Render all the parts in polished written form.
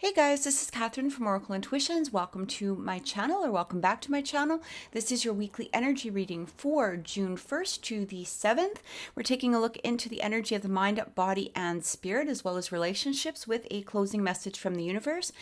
Hey guys, this is Catherine from Oracle Intuitions. Welcome to my channel, or welcome back to my channel. This is your weekly energy reading for June 1st to the 7th. We're taking a look into the energy of the mind, body, and spirit, as well as relationships, with a closing message from the universe.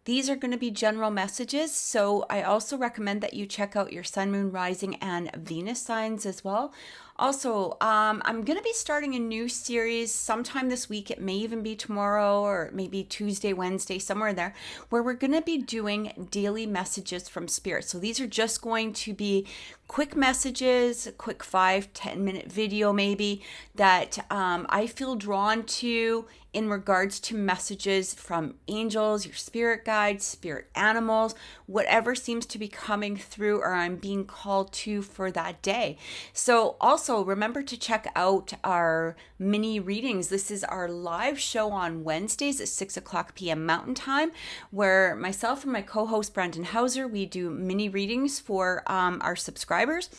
These are going to be general messages, so I also recommend that you check out your sun, moon, rising, and Venus signs as well. Also, I'm going to be starting a new series sometime this week. It may even be tomorrow or maybe Tuesday, Wednesday, somewhere there, where we're going to be doing daily messages from Spirit. So these are just going to be quick messages, a quick 5-10 minute video maybe that I feel drawn to in regards to messages from angels, your spirit guides, spirit animals, whatever seems to be coming through or I'm being called to for that day. So also remember to check out our mini readings. This is our live show on Wednesdays at 6 p.m. Mountain Time, where myself and my co-host Brandon Hauser, we do mini readings for our subscribers.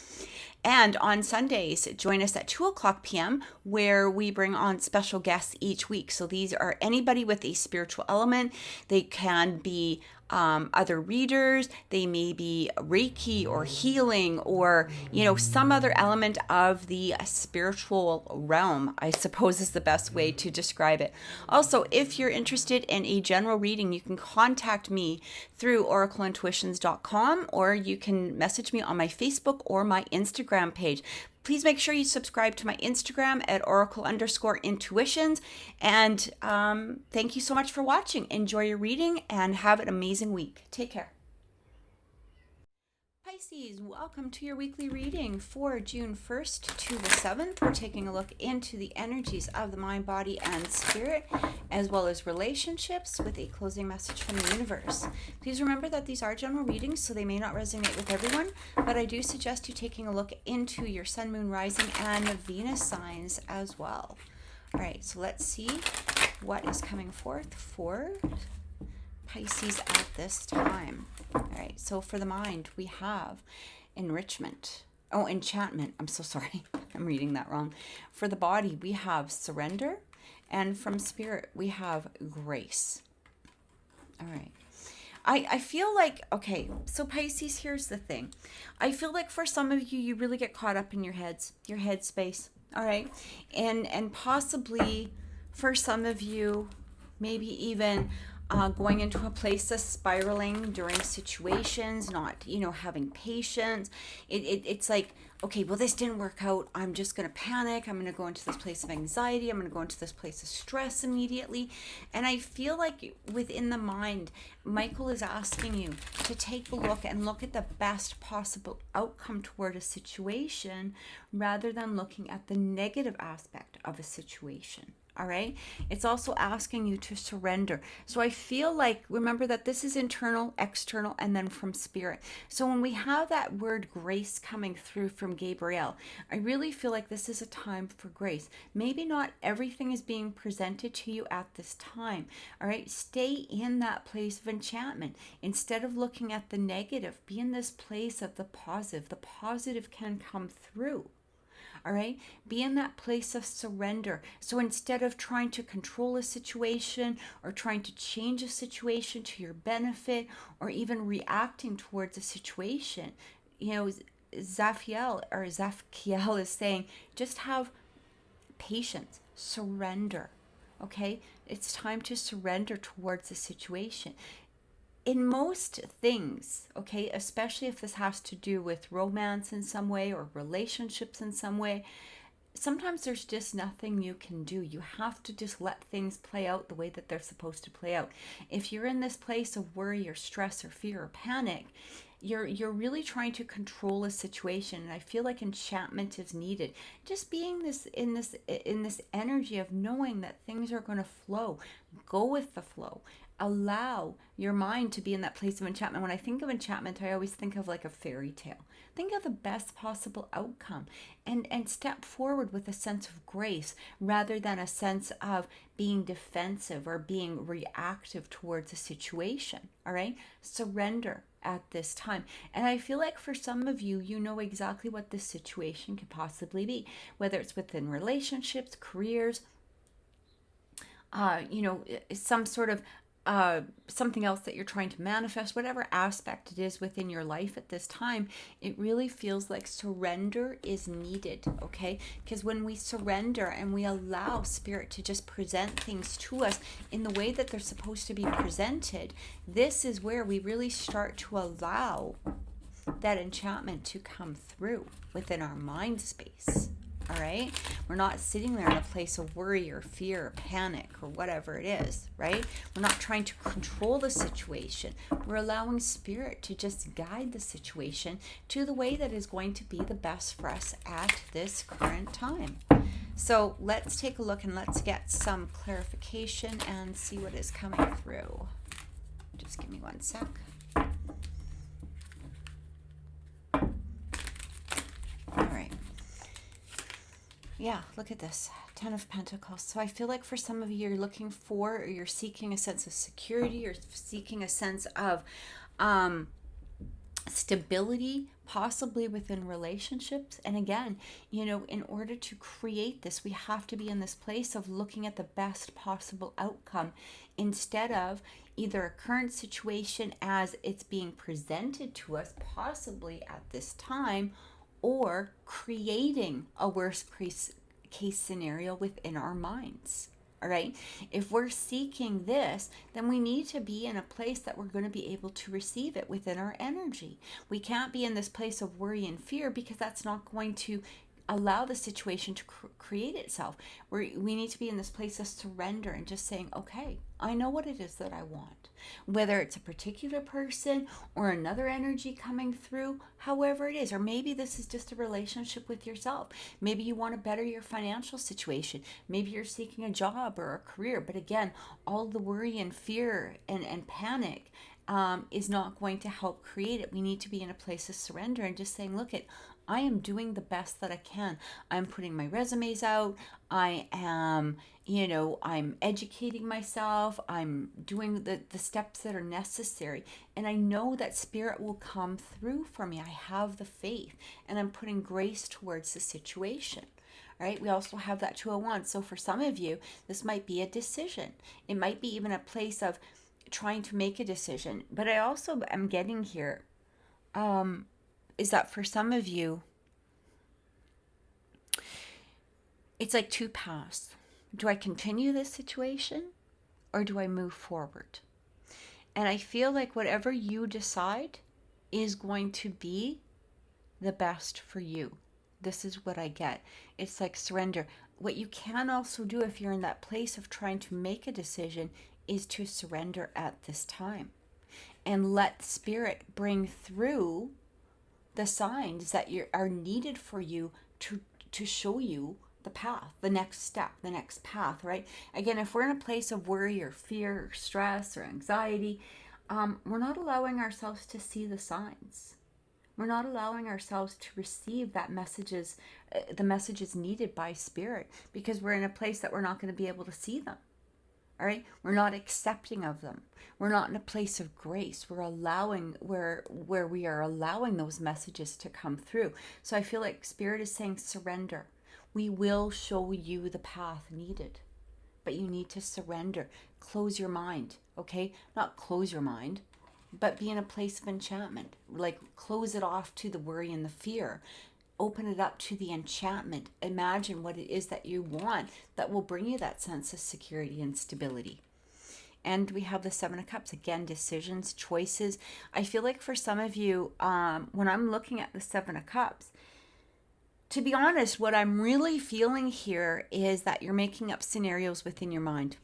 And on Sundays, join us at 2 p.m., where we bring on special guests each week. So these are anybody with a spiritual element. They can be other readers, they may be Reiki or healing or, some other element of the spiritual realm, I suppose is the best way to describe it. Also, if you're interested in a general reading, you can contact me through oracleintuitions.com, or you can message me on my Facebook or my Instagram page. Please make sure you subscribe to my Instagram at oracle_intuitions. And thank you so much for watching. Enjoy your reading and have an amazing week. Take care. Pisces, welcome to your weekly reading for June 1st to the 7th. We're taking a look into the energies of the mind, body, and spirit, as well as relationships, with a closing message from the universe. Please remember that these are general readings, so they may not resonate with everyone, but I do suggest you taking a look into your sun, moon, rising, and Venus signs as well. All right, so let's see what is coming forth for Pisces at this time. All right, so for the mind, we have enchantment. I'm so sorry. I'm reading that wrong. For the body, we have surrender. And from spirit, we have grace. All right. I feel like, okay, so Pisces, here's the thing. I feel like for some of you, you really get caught up in your head space. All right. And possibly for some of you, maybe even going into a place of spiraling during situations, not, having patience. It's like, okay, well, this didn't work out. I'm just going to panic. I'm going to go into this place of anxiety. I'm going to go into this place of stress immediately. And I feel like within the mind, Michael is asking you to take a look and look at the best possible outcome toward a situation rather than looking at the negative aspect of a situation. All right. It's also asking you to surrender. So I feel like, remember that this is internal, external, and then from spirit. So when we have that word grace coming through from Gabriel, I really feel like this is a time for grace. Maybe not everything is being presented to you at this time. All right. Stay in that place of enchantment. Instead of looking at the negative, be in this place of the positive. The positive can come through. All right, be in that place of surrender. So instead of trying to control a situation or trying to change a situation to your benefit or even reacting towards a situation, Zaphiel is saying, just have patience, surrender. Okay, it's time to surrender towards the situation. In most things, okay, especially if this has to do with romance in some way or relationships in some way, sometimes there's just nothing you can do. You have to just let things play out the way that they're supposed to play out. If you're in this place of worry or stress or fear or panic, you're really trying to control a situation, and I feel like enchantment is needed. Just being in this energy of knowing that things are going to flow. Go with the flow. Allow your mind to be in that place of enchantment. When I think of enchantment, I always think of like a fairy tale. Think of the best possible outcome and step forward with a sense of grace rather than a sense of being defensive or being reactive towards a situation. All right? Surrender at this time. And I feel like for some of you, you know exactly what this situation could possibly be, whether it's within relationships, careers, some sort of something else that you're trying to manifest, whatever aspect it is within your life at this time, it really feels like surrender is needed, okay? Because when we surrender and we allow spirit to just present things to us in the way that they're supposed to be presented, this is where we really start to allow that enchantment to come through within our mind space. All right, we're not sitting there in a place of worry or fear or panic or whatever it is, right? We're not trying to control the situation. We're allowing spirit to just guide the situation to the way that is going to be the best for us at this current time. So let's take a look and let's get some clarification and see what is coming through. Just give me one sec. All right. Yeah, look at this. 10 of Pentacles. So I feel like for some of you, you're looking for, or you're seeking a sense of security, or seeking a sense of stability, possibly within relationships. And again, you know, in order to create this, we have to be in this place of looking at the best possible outcome instead of either a current situation as it's being presented to us, possibly at this time, or creating a worst case scenario within our minds. All right. If we're seeking this, then we need to be in a place that we're going to be able to receive it within our energy. We can't be in this place of worry and fear, because that's not going to allow the situation to create itself. We need to be in this place of surrender and just saying, okay, I know what it is that I want. Whether it's a particular person or another energy coming through, however it is, or maybe this is just a relationship with yourself. Maybe you want to better your financial situation. Maybe you're seeking a job or a career. But again, all the worry and fear and panic is not going to help create it. We need to be in a place of surrender and just saying, look, I am doing the best that I can. I'm putting my resumes out. I am, I'm educating myself. I'm doing the steps that are necessary. And I know that spirit will come through for me. I have the faith, and I'm putting grace towards the situation. All right. We also have that 2 of Wands. So for some of you, this might be a decision. It might be even a place of trying to make a decision. But I also am getting here, is that for some of you, it's like 2 paths. Do I continue this situation, or do I move forward? And I feel like whatever you decide is going to be the best for you. This is what I get. It's like surrender. What you can also do if you're in that place of trying to make a decision is to surrender at this time and let spirit bring through the signs that are needed for you to show you the path, the next step, the next path, right? Again, if we're in a place of worry or fear or stress or anxiety, we're not allowing ourselves to see the signs. We're not allowing ourselves to receive the messages needed by spirit, because we're in a place that we're not going to be able to see them. All right, we're not accepting of them. We're not in a place of grace. We're allowing where we are allowing those messages to come through. So I feel like spirit is saying surrender. We will show you the path needed, but you need to surrender. Close your mind, okay? Not close your mind, but be in a place of enchantment. Like close it off to the worry and the fear. Open it up to the enchantment. Imagine what it is that you want that will bring you that sense of security and stability. And we have the 7 of Cups. Again, decisions, choices. I feel like for some of you, when I'm looking at the 7 of Cups, to be honest, what I'm really feeling here is that you're making up scenarios within your mind.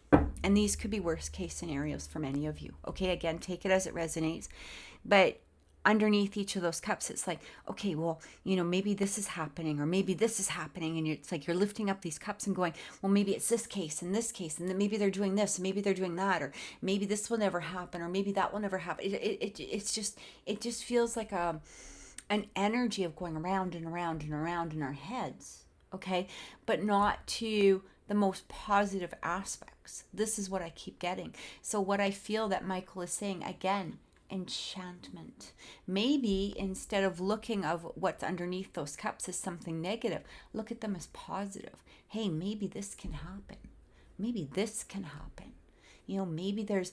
And these could be worst case scenarios for many of you. Okay, again, take it as it resonates. But underneath each of those cups, it's like, okay, well, maybe this is happening, or maybe this is happening. And it's like you're lifting up these cups and going, well, maybe it's this case and this case, and then maybe they're doing this, and maybe they're doing that, or maybe this will never happen, or maybe that will never happen. It just feels like an energy of going around and around and around in our heads, okay? But not to the most positive aspects. This is what I keep getting. So what I feel that Michael is saying, again, enchantment. Maybe instead of looking of what's underneath those cups as something negative, look at them as positive. Hey, maybe this can happen. Maybe this can happen. Maybe there's,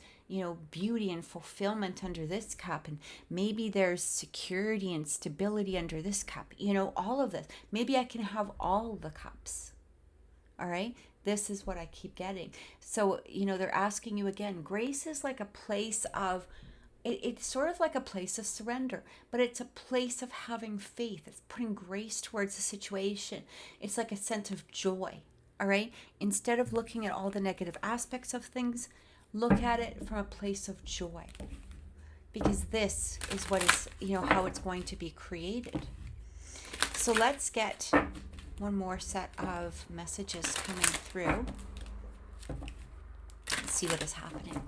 beauty and fulfillment under this cup, and maybe there's security and stability under this cup, all of this. Maybe I can have all the cups. All right. This is what I keep getting. So, they're asking you again, grace is like a place of, it's sort of like a place of surrender, but it's a place of having faith. It's putting grace towards the situation. It's like a sense of joy. All right. Instead of looking at all the negative aspects of things, look at it from a place of joy, because this is what is, how it's going to be created. So let's get one more set of messages coming through. Let's see what is happening.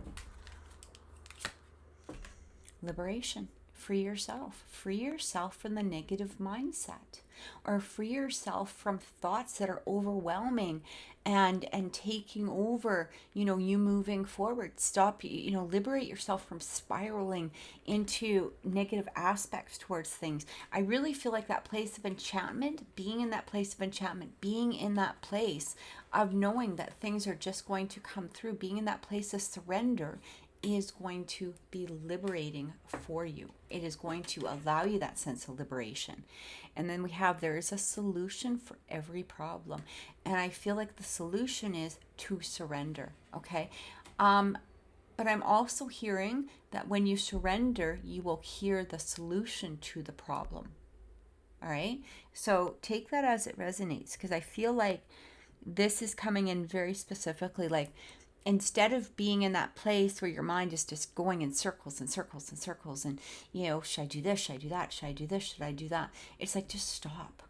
Liberation. Free yourself. Free yourself from the negative mindset, or free yourself from thoughts that are overwhelming and taking over, you moving forward. Stop, liberate yourself from spiraling into negative aspects towards things. I really feel like that place of enchantment, being in that place of enchantment, being in that place of knowing that things are just going to come through, being in that place of surrender is going to be liberating for you. It is going to allow you that sense of liberation. And then we have, there is a solution for every problem. And I feel like the solution is to surrender. Okay. But I'm also hearing that when you surrender, you will hear the solution to the problem. All right. So take that as it resonates, because I feel like this is coming in very specifically, like, instead of being in that place where your mind is just going in circles and circles and circles and, should I do this? Should I do that? Should I do this? Should I do that? It's like, just stop.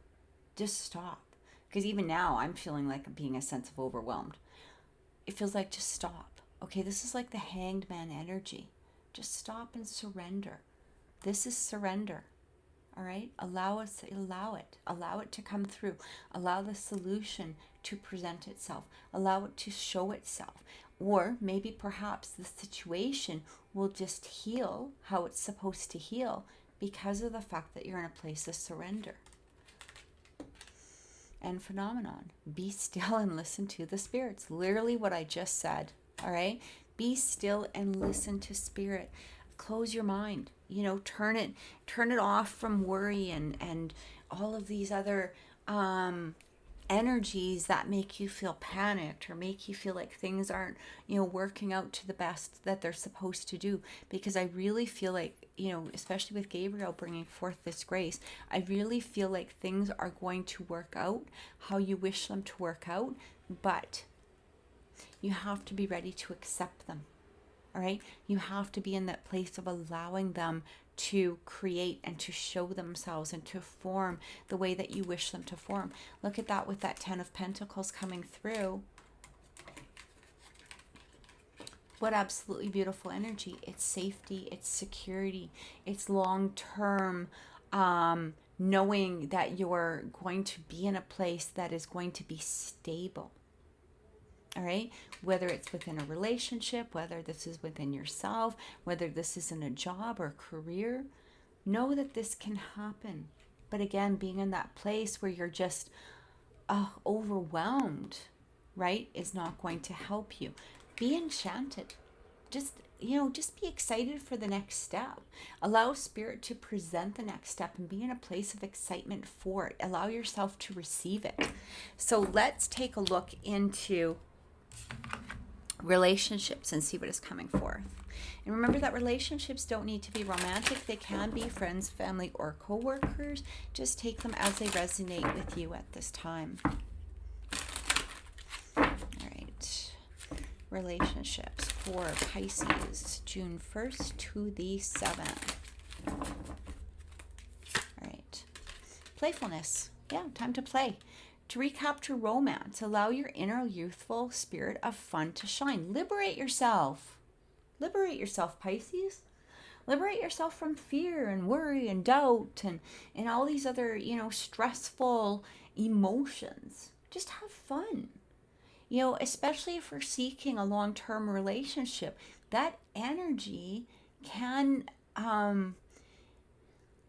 Just stop. Because even now I'm feeling like I'm being a sense of overwhelmed. It feels like, just stop. Okay, this is like the hanged man energy. Just stop and surrender. This is surrender. All right? Allow it to come through. Allow the solution to present itself. Allow it to show itself. Or maybe perhaps the situation will just heal how it's supposed to heal because of the fact that you're in a place of surrender. And phenomenon. Be still and listen to the spirits. Literally what I just said. All right? Be still and listen to spirit. Close your mind. Turn it off from worry and all of these other energies that make you feel panicked or make you feel like things aren't, working out to the best that they're supposed to do. Because I really feel like, especially with Gabriel bringing forth this grace, I really feel like things are going to work out how you wish them to work out, but you have to be ready to accept them. All right. You have to be in that place of allowing them to create and to show themselves and to form the way that you wish them to form. Look at that with that 10 of Pentacles coming through. What absolutely beautiful energy. It's safety, it's security, it's long-term, knowing that you're going to be in a place that is going to be stable. All right, whether it's within a relationship, whether this is within yourself, whether this is in a job or career, know that this can happen. But again, being in that place where you're just overwhelmed, right, is not going to help you. Be enchanted. Just be excited for the next step. Allow spirit to present the next step and be in a place of excitement for it. Allow yourself to receive it. So let's take a look into relationships and see what is coming forth. And remember that relationships don't need to be romantic. They can be friends, family, or co-workers. Just take them as they resonate with you at this time. All right. Relationships for Pisces, June 1st to the 7th. All right. Playfulness. Yeah, time to play. To recapture romance, allow your inner youthful spirit of fun to shine. Liberate yourself. Liberate yourself, Pisces. Liberate yourself from fear and worry and doubt and all these other, stressful emotions. Just have fun. Especially if we're seeking a long-term relationship, that energy can,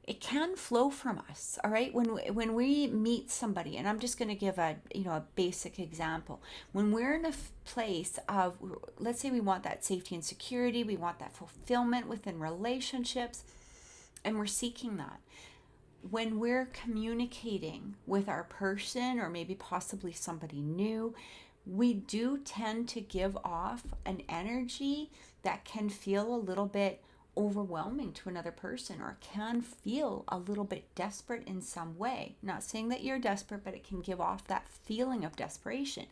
it can flow from us. All right, when we meet somebody, and I'm just going to give a basic example. When we're in a place of, let's say we want that safety and security, we want that fulfillment within relationships, and we're seeking that. When we're communicating with our person, or maybe possibly somebody new, we do tend to give off an energy that can feel a little bit overwhelming to another person, or can feel a little bit desperate in some way. Not saying that you're desperate, but it can give off that feeling of desperation.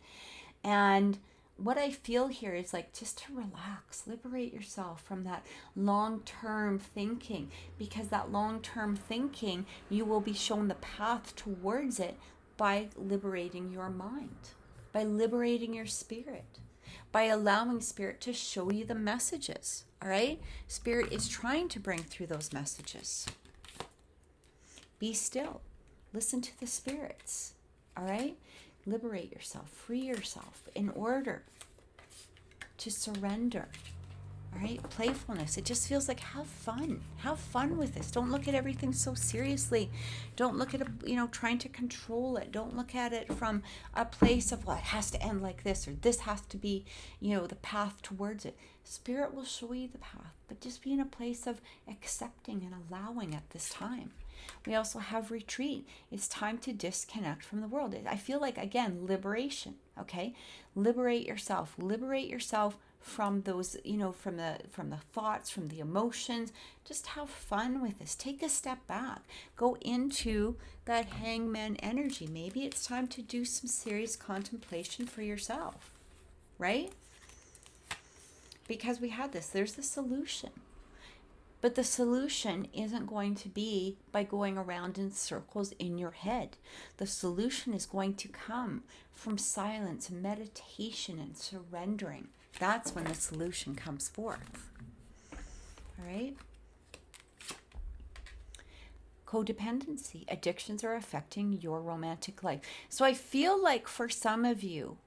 And what I feel here is like, just to relax, liberate yourself from that long-term thinking, because that long-term thinking, you will be shown the path towards it by liberating your mind, by liberating your spirit, by allowing spirit to show you the messages. All right? Spirit is trying to bring through those messages. Be still. Listen to the spirits. All right? Liberate yourself, free yourself in order to surrender. All right? Playfulness. It just feels like, have fun. Have fun with this. Don't look at everything so seriously. Don't look at it, trying to control it. Don't look at it from a place of, well, it has to end like this, or this has to be, the path towards it. Spirit will show you the path, but just be in a place of accepting and allowing at this time. We also have retreat. It's time to disconnect from the world. I feel like, again, liberation, okay? Liberate yourself. Liberate yourself from those, from the thoughts, from the emotions. Just have fun with this. Take a step back. Go into that hangman energy. Maybe it's time to do some serious contemplation for yourself, right? Because we had this. There's the solution. But the solution isn't going to be by going around in circles in your head. The solution is going to come from silence, meditation, and surrendering. That's when the solution comes forth. All right? Codependency. Addictions are affecting your romantic life. So I feel like for some of you,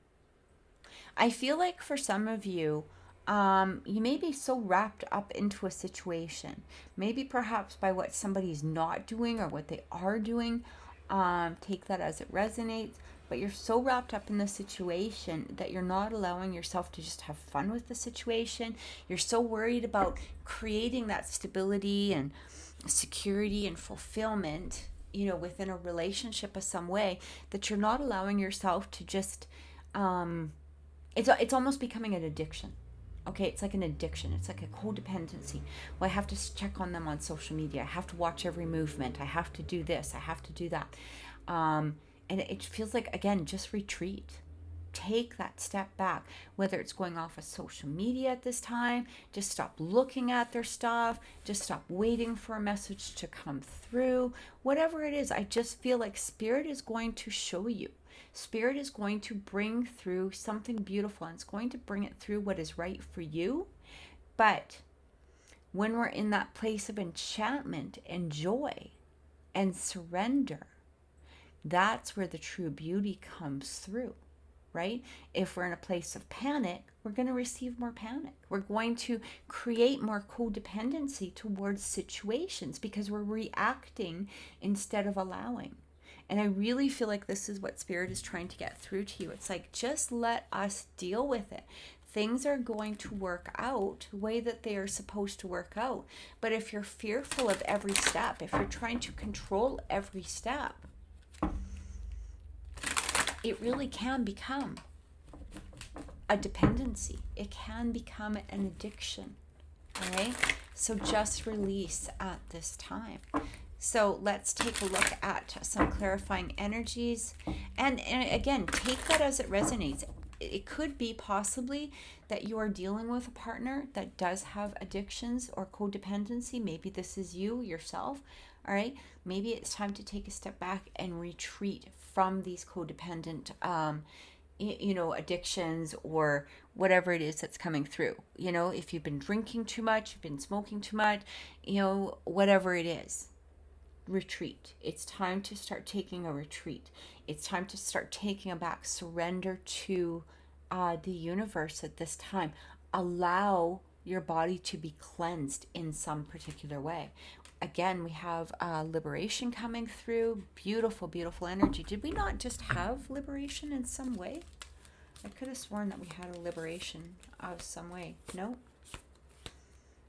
you may be so wrapped up into a situation, maybe perhaps by what somebody's not doing or what they are doing. Take that as it resonates. But you're so wrapped up in the situation that you're not allowing yourself to just have fun with the situation. You're so worried about creating that stability and security and fulfillment, within a relationship of some way, that you're not allowing yourself to just, it's almost becoming an addiction. Okay, it's like an addiction. It's like a codependency. Well, I have to check on them on social media. I have to watch every movement. I have to do this. I have to do that. And it feels like, again, just retreat. Take that step back. Whether it's going off of social media at this time, just stop looking at their stuff. Just stop waiting for a message to come through. Whatever it is, I just feel like Spirit is going to show you. Spirit is going to bring through something beautiful, and it's going to bring it through what is right for you. But when we're in that place of enchantment and joy and surrender, that's where the true beauty comes through, right? If we're in a place of panic, we're going to receive more panic. We're going to create more codependency towards situations because we're reacting instead of allowing. And I really feel like this is what Spirit is trying to get through to you. It's like, just let us deal with it. Things are going to work out the way that they are supposed to work out. But if you're fearful of every step, if you're trying to control every step, it really can become a dependency. It can become an addiction. All right? So just release at this time. So let's take a look at some clarifying energies. And again, take that as it resonates. It could be possibly that you are dealing with a partner that does have addictions or codependency. Maybe this is you yourself. All right. Maybe it's time to take a step back and retreat from these codependent, addictions or whatever it is that's coming through. If you've been drinking too much, you've been smoking too much, whatever it is. Retreat. It's time to start taking a retreat. It's time to start taking a back. Surrender to the universe at this time. Allow your body to be cleansed in some particular way. Again, we have liberation coming through. Beautiful, beautiful energy. Did we not just have liberation in some way? I could have sworn that we had a liberation of some way. No?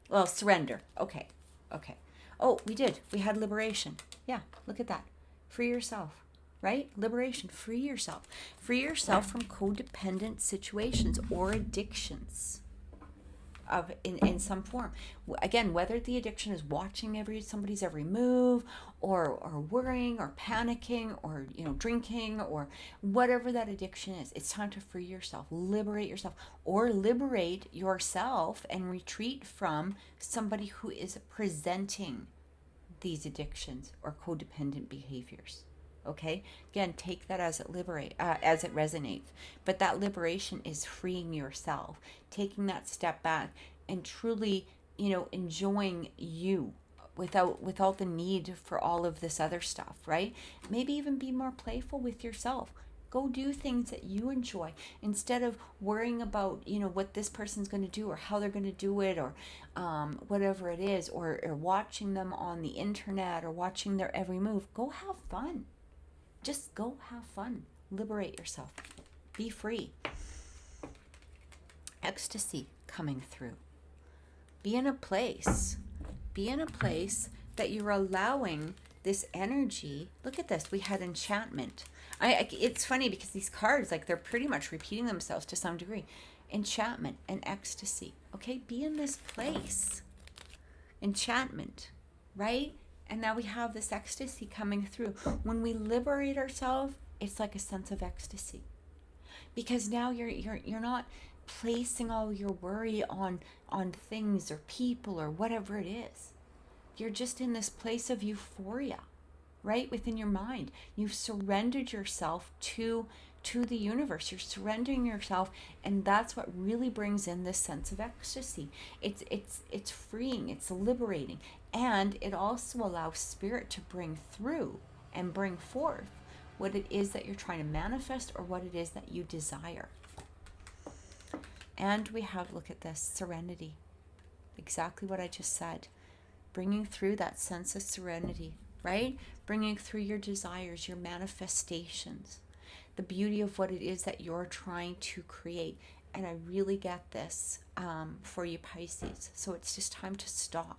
Well, surrender. Okay. Okay. Oh, we did. We had liberation. Yeah, look at that. Free yourself, right? Liberation. Free yourself. Free yourself from codependent situations or addictions of in some form. Again, whether the addiction is watching somebody's every move, or worrying, or panicking, or drinking, or whatever that addiction is, it's time to free yourself, liberate yourself, or liberate yourself and retreat from somebody who is presenting these addictions or codependent behaviors. Okay, again, take that as it resonates, but that liberation is freeing yourself, taking that step back and truly enjoying you without the need for all of this other stuff, right? Maybe even be more playful with yourself. Go do things that you enjoy instead of worrying about what this person's going to do or how they're going to do it, or whatever it is, or watching them on the internet or watching their every move. Go have fun. Just go have fun. Liberate yourself. Be free. Ecstasy coming through. Be in a place that you're allowing this energy. Look at this. We had enchantment. It's funny because these cards, they're pretty much repeating themselves to some degree. Enchantment and ecstasy. Okay, be in this place. Enchantment, right? And now we have this ecstasy coming through. When we liberate ourselves, it's like a sense of ecstasy. Because now you're not placing all your worry on things or people or whatever it is. You're just in this place of euphoria, right? Within your mind. You've surrendered yourself to the universe. You're surrendering yourself, and that's what really brings in this sense of ecstasy. It's freeing, it's liberating, and it also allows spirit to bring through and bring forth what it is that you're trying to manifest or what it is that you desire. And we have, look at this, serenity. Exactly what I just said. Bringing through that sense of serenity, right? Bringing through your desires, your manifestations, the beauty of what it is that you're trying to create. And I really get this for you Pisces. So it's just time to stop.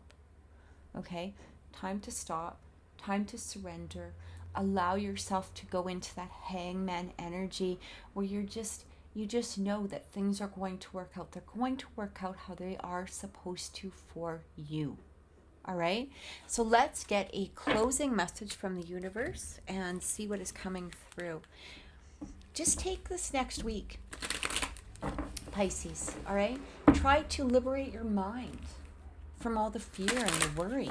Okay? Time to stop. Time to surrender. Allow yourself to go into that hangman energy where you just know that things are going to work out. They're going to work out how they are supposed to for you. All right? So let's get a closing message from the universe and see what is coming through. Just take this next week, Pisces, all right? Try to liberate your mind from all the fear and the worry.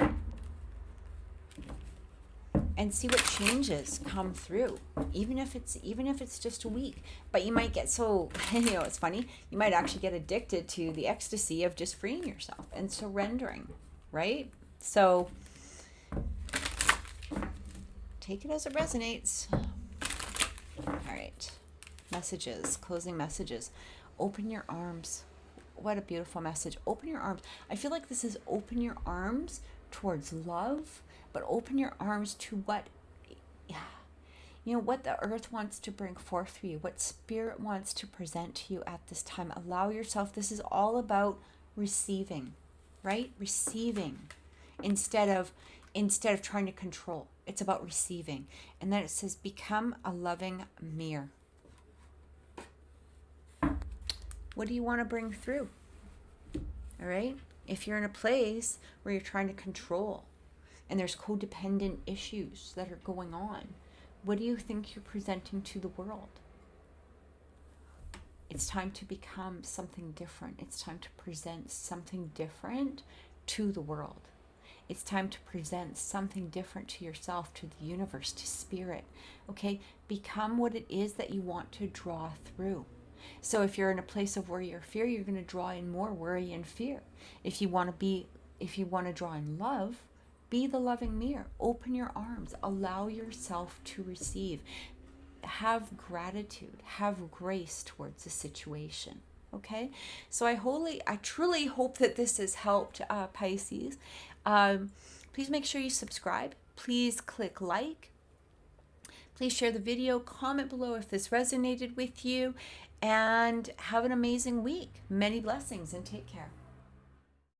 And see what changes come through, even if it's just a week. But you might get so, it's funny, you might actually get addicted to the ecstasy of just freeing yourself and surrendering, right? So take it as it resonates. All right. Messages, closing messages. Open your arms. What a beautiful message. Open your arms. I feel like this is open your arms towards love, but open your arms to what the earth wants to bring forth for you, what spirit wants to present to you at this time. Allow yourself. This is all about receiving, right? Receiving instead of trying to control. It's about receiving. And then it says, become a loving mirror. What do you want to bring through? All right? If you're in a place where you're trying to control and there's codependent issues that are going on, what do you think you're presenting to the world? It's time to become something different. It's time to present something different to the world. It's time to present something different to yourself, to the universe, to spirit. Okay? Become what it is that you want to draw through. So if you're in a place of worry or fear, you're going to draw in more worry and fear. If you want to draw in love, be the loving mirror. Open your arms. Allow yourself to receive. Have gratitude. Have grace towards the situation. Okay? So I truly hope that this has helped Pisces. Please make sure you subscribe. Please click like. Please share the video, comment below if this resonated with you, and have an amazing week. Many blessings and take care.